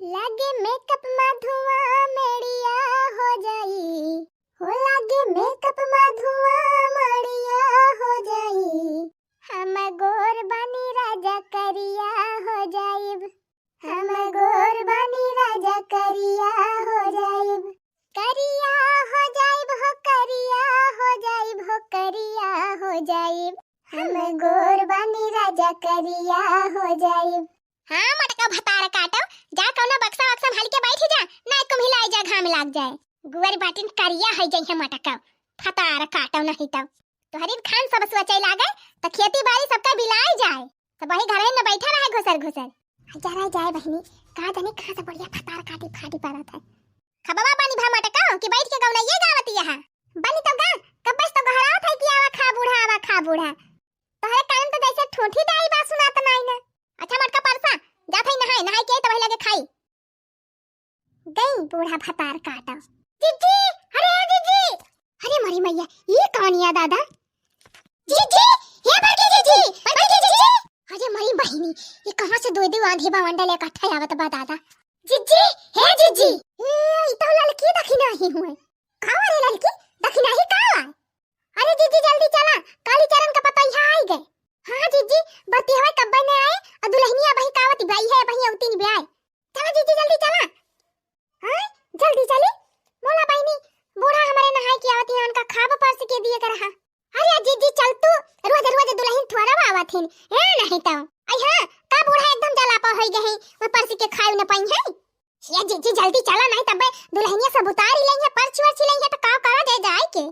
लागे मेकअप में धुआं मेड़िया हो जाई, हो लागे मेकअप में धुआं मेड़िया हो जाई। हम गोर बानी राजा करिया हो जाइब, हम गोर बानी राजा करिया हो जाइब, करिया हो जाइब हो करिया हो जाइब हो करिया हो जाइब। हम गोर बानी राजा करिया हो जाइब। हाँ मटका भतार काटो, जा कौनो बक्सा वक्सा हल के बैठ जा, ना कुम हिलाई जा घाम लाग जाए। गुवर बाटिन करिया है जई है मटका भतार काटो नहीं तो तोहरी खान सब सोचे लागे त खेती बाड़ी सबका बिलाई जाए, तो वही घर में बैठा रहे घुसर घुसर। जरा जाए बहनी का जाने कहां से बढ़िया भतार काटी फाटी पारत है। खबवा पानी भा मटका कि बैठ के गौना ये गावत यहां बनी तो गा कब बस तो गहरात है कि आवा खा बूढ़ा आवा खा बूढ़ा। तोहरे कान तो जैसे ठोठी दाई बा सुनात नहीं ना। अच्छा मटका परसा जा थई नहाए, नहाए के तो वही लगे खाई गई बूढ़ा भतार काटा। जीजी अरे जीजी, अरे मरी मैया ये कौन है दादा? जीजी ये बैठी जीजी, अरे मरी बहिनी ये कहां से दो आंधी बावंडा ले इकट्ठा आवत बा दादा। जीजी हे जीजी ए तो लड़की दखिना ही हुए का रे लड़की दखिना ही का? अरे जीजी जल्दी चला काली चरण का पता यहाँ आई गए। हां जीजी बत्ती हवे कब ने आए और दुल्हनिया बही कावत भाई है बही औती नहीं ब्याह। चला जीजी जल्दी चला, हां जल्दी चली मोला बहिनी बूढ़ा हमारे नहाए की आवत है उनका खाब परस के दिए कर रहा। अरे जीजी चल तू रोज रोज दुल्हन थोड़ा आवत है ए नहीं तो आई हां का बूढ़ा एकदम जलापा होई गए वो परस के खाए न पाई है। ये जीजी जल्दी चला नहीं तब दुल्हनिया सब उतार ले है परछ वर्छ ले है तो का करा दे जाए के।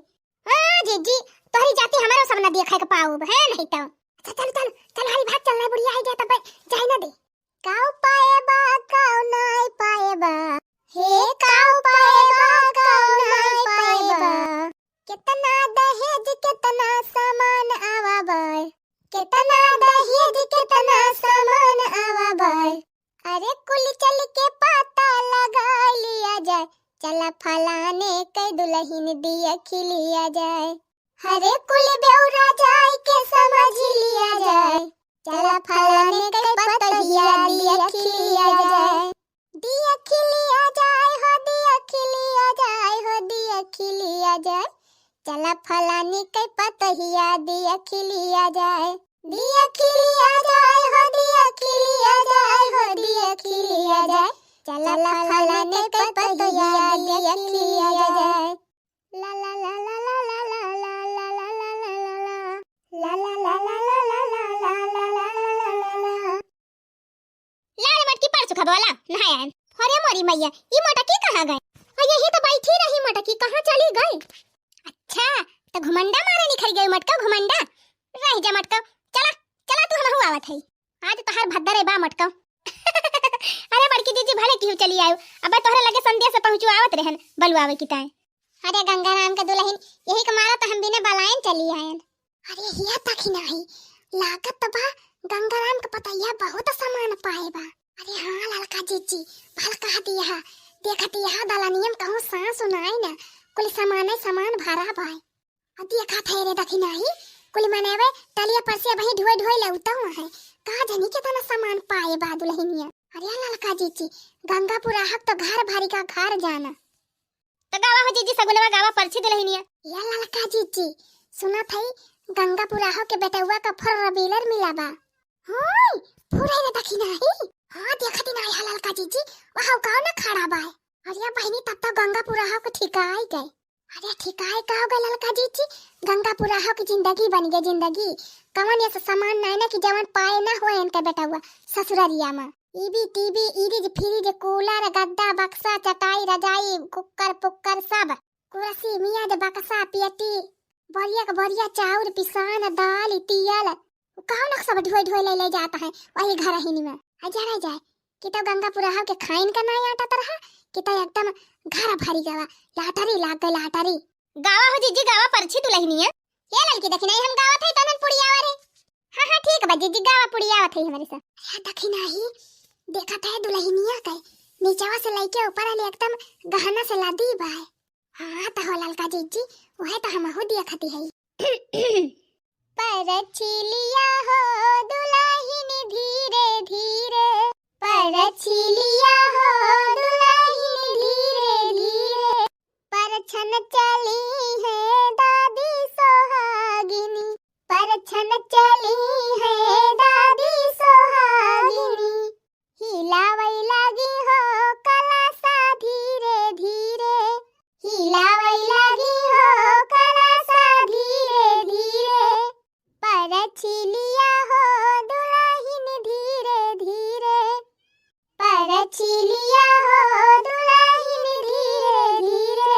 हां जीजी तोहरी जाति हमारो सब न देखे के पाऊ है नहीं तो चल चल चल हरी भाग चलना बुढ़िया है जा तब जाए ना दे। काऊ पाएबा काऊ नहीं पाएबा हे काऊ पाएबा काऊ नहीं पाएबा। कितना दहेज कितना सामान आवा बाय, कितना दहेज कितना सामान आवा बाय। अरे कुल चल के पता लगा लिया जाए, चला फलाने के दुल्हन दिया खिलिया जाए। हरे कुल बेउरा जाए के समझ लिया जाए, चला फलाने के पतहिया दिया खिलिया जाए। दिया खिलिया जाए हो दिया खिलिया जाए हो दिया खिलिया जाए, चला फलाने के पतहिया दिया खिलिया जाए। दिया खिलिया जाए हो दिया खिलिया जाए हो दिया खिलिया जाए, चला फलाने के पतहिया दिया खिलिया जाए। ला ला ला ला ला ला ला ला ला ला ला ला ला लाल मटकी पर सुखा बोला नहाया। अरे मोरी मैया ये मटकी कहां गए? और यही तो बैठी रही मटकी कहां चली गई? अच्छा तो घुमंडा मारे निकल गई मटका घुमंडा रह जा मटका। चला चला तू हमहु आवत है आज तोहर भद्दर बा मटका। अरे बड़की जीजी भले क्यों चली आयो अब तोहरे लगे संध्या से पहुंचू आवत रहन बलुआवे की ताए। अरे गंगाराम का दुल्हन यही कमारा तो हम बिना बलायन चली आयन। अरे हिया तक ही नहीं लागत तो बा गंगाराम का पता यह बहुत सामान पाए बा। अरे हाँ ललका जीजी भल कहा दिया देखती यहाँ दलानियम कहूँ सांस सुनाई ना कुल सामान भरा भाई। अब देखा थे रे दखी नहीं कुल मनेवे तलिया पर से वही ढोई ढोई लौटा हुआ है कहा जनी कितना सामान पाए बा दुल्हनिया। अरे ललका जीजी गंगापुर आहक तो घर भारी का घर जाना तो गावा हो जीजी सगुनवा गावा परछी दुल्हनिया। या ललका जीजी सुना थई गंगापुर आहक के बेटुआ का फर रबीलर मिला बा। होय पूरे रे दखी नहीं हां देखती नहीं है ललका जीजी वहां काऊ ना खड़ा बा। अरे बहनी तब तो गंगापुर आहक के ठिकाई गए। अरे ठिकाई का हो गए ललका जीजी गंगापुर आहक की जिंदगी बन गई जिंदगी कवन ऐसा सामान नहीं ना कि जवन पाए ना हो इनका बेटुआ ससुरारिया में। ईबी टीवी इरिज फ्रिज कूलर गद्दा बक्सा चटाई रजाई कुकर पुक्कर सब कुर्सी मियाज बक्सा पेटी बढ़िया चाउर पिसान दाल तियल कहाँ ना सब ढोई ढोई ले जाता है वही घर ही में। जा रह जाए कि तो गंगापुर के खाइन का नहीं आटा तरह कि तो एकदम घर भरी गवा लाटरी लाग गई लाटरी। गावा हो जीजी गावा परछी दुल्हनिया ये लड़की देखी नहीं हम गावा थे तनन पुड़ियावा रे। हां ठीक बा जीजी गावा पुड़ियावा थे हमारे साथ। या देखी नहीं देखा था दुल्हनिया के नीचवा से लेके ऊपर ले एकदम गहना से लादी बा। हां तो हो ललका जीजी वह तो हम हो दिया खाती है। परछी लिया हो दुल्हन धीरे धीरे परछी लिया हो छिलिया हो दुल्हन धीरे धीरे।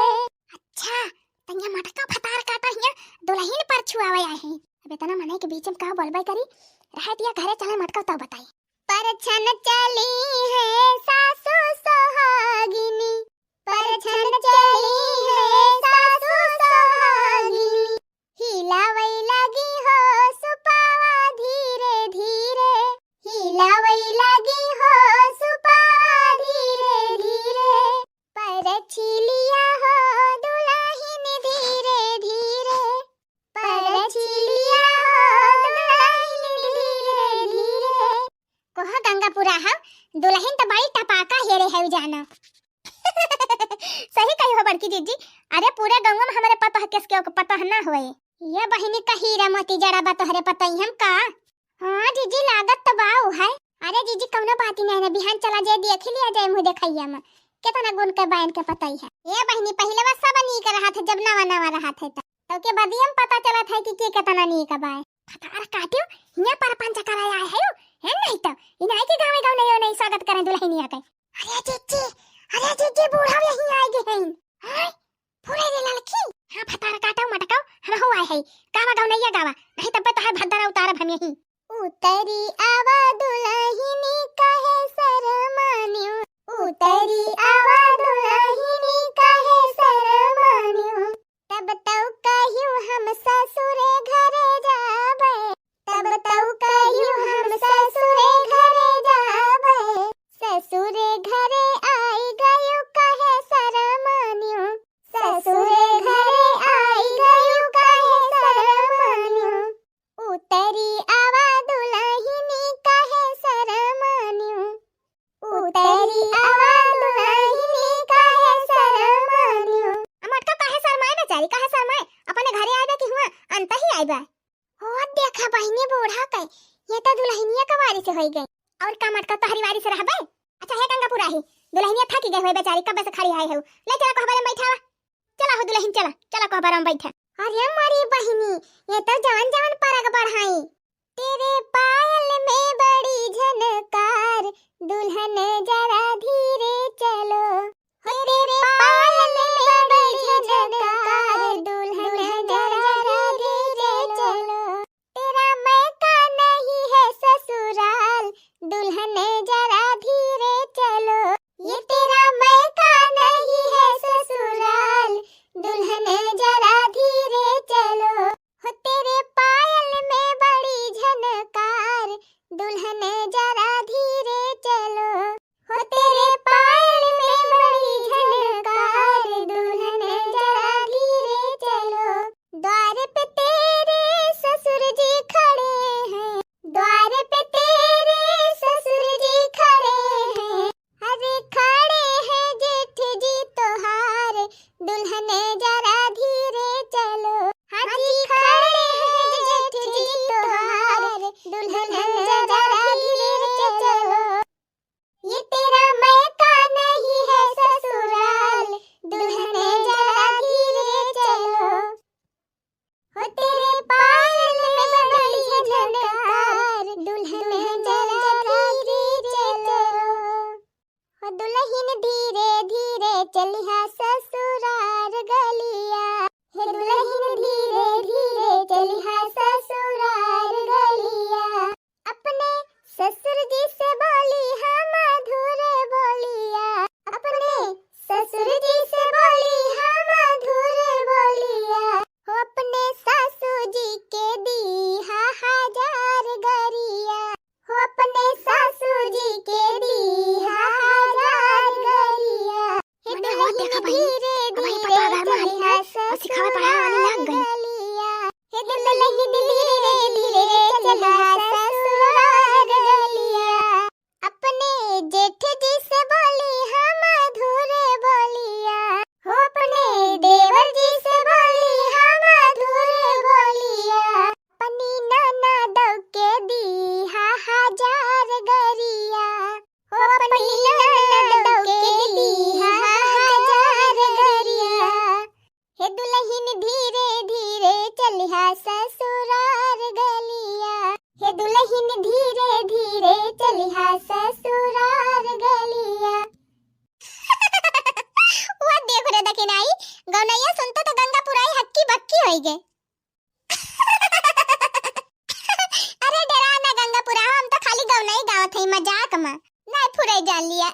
अच्छा तनिया मटका फतार काटा हिया दुल्हन पर छुआवे आए हैं। अबे तना मने के बीच में का बोलबे करी रह दिया घरे चले मटका तो बताई। पर छन चली है सासू सोहागिनी, पर छन चली है सासू सोहागिनी, हिलावई लगी हो सुपावा धीरे धीरे, हिलावई लगी हो सुपावा धीरे धीरे, पर छिलिया हो दुल्हन धीरे धीरे, पर छिलिया हो दुल्हन धीरे धीरे। कोहा गंगापुरा है दुल्हन तो बड़ी टपाका हेरे है जाना। सही कही हो बड़की जीजी। अरे पूरे गांव में हमारे पता है किसके को पता ना होए। ये बहिनी का हीरा मोती जड़ा बा तोहरे पता ही हम का। हां जीजी लागत तो बाऊ है। अरे जीजी कौनो बात नहीं है बिहान चला जाए देख लिया जाए मुंह देखैया में कितना गुण के बायन के पता ही है। ये बहिनी पहले बार सब नहीं कर रहा था जब नवा नवा रहा था तो के बाद हम पता चला था कि के कितना नहीं का बाय फटार काटियो हिया पर पंच कराया है नहीं तो इनाई के गांव गांव नहीं स्वागत करें दुल्हनिया के। अरे जीजी बूढ़ा यहीं आ गए हैं। हां पूरे रे लड़की हां फटार काटो मटकाओ हम हो आए है गावा गांव नहीं गावा नहीं तब तो हर भद्दरा उतार हम यहीं। उतरी आवा दुल्हनी कहे शरमान्यो, उतरी आवा दुल्हनी कहे शरमान्यो, तब तो कहियो हम ससुरे घरे जाबे, तब तो कहियो हम ससुरे घरे जाबे, ससुरे घरे आई गयो कहे शरमान्यो, ससुरे घरे आई गयो कहे शरमान्यो, उतरी आवा दुल्हनी कहे शरमान्यो, उतरी आवा दुल्हनी कहे शरमान्यो। मटका काहे शरमाए बेचारी काहे शरमाए अपने घरे आबे कि हुआ अंत ही आइबा। हो देखा बहिनी बूढ़ा के ये तो दुल्हनिया का वारी से होई गई और का मटका तोहरी वारी से रहबे। अच्छा है गंगापुरा ही दुल्हनिया थक गई होई बेचारी कब से खड़ी आई हो ले चला कहबा में बैठा चला हो दुल्हन चला चला कहबा में बैठा। अरे मारी बहिनी ये तो जवन जवन परग बढ़ाई तेरे पायल में बड़ी झनकार दुल्हन जरा धीरे चलो, तेरे पायल में बड़ी झनकार दुल्हन जरा धीरे चलो, तेरा मैका नहीं है ससुराल दुल्हन जरा धीरे चलो, ये तेरा मैका नहीं है ससुराल दुल्हन जरा धीरे चलो, हो तेरे पायल में बड़ी झनकार दुल्हन जरा धीरे चलो, हो तेरे पायल में बड़ी झनकार दुल्हन जरा धीरे चलो। द्वार पे तेरे ससुर जी खड़े हैं, द्वार पे तेरे ससुर जी खड़े हैं, अरे खड़े हैं जेठ जी तोहार दुल्हन जरा धीरे चलो, हाजी खड़े हैं जेठ जी तोहार दुल्हन जरा धीरे चलो, ये तेरा मैका नहीं है ससुराल दुल्हन जरा धीरे चलो, हो तेरे पायल में बड़ी झनकार दुल्हन जरा धीरे चलो, हो दुल्हन धीरे धीरे चलिहा ससुरार गलिया, हे दुल्हन धीरे धीरे चलिहा ससुरार गलिया, अपने ससुर जी से बोली हम अधूरे बोलिया, अपने ससुर जी से बोली हम अधूरे बोलिया, हो अपने सासू जी के दी हजार गरिया, हो अपने सासू जी के दी हजार गरिया, हे दुल्हन धीरे धीरे चलिहा ससुरार गलिया, हे दुल्हन धीरे धीरे चलिहा ससुरार गलिया, अपने जेठ जी से बोली हम अधूरे बोलिया, हो अपने देवर जी से बोली हम अधूरे बोलिया, अपनी ननदों के दी हजार गरिया, हो अपनी ननदों के दी हजार गरिया, हे दुल्हन धीरे धीरे चलिहा ससुरार गलिया, हे दुल्हन धीरे धीरे चलिहा ससुरार गलिया। गौ नहीं गावत है मजाक में नहीं फुरे जान लिया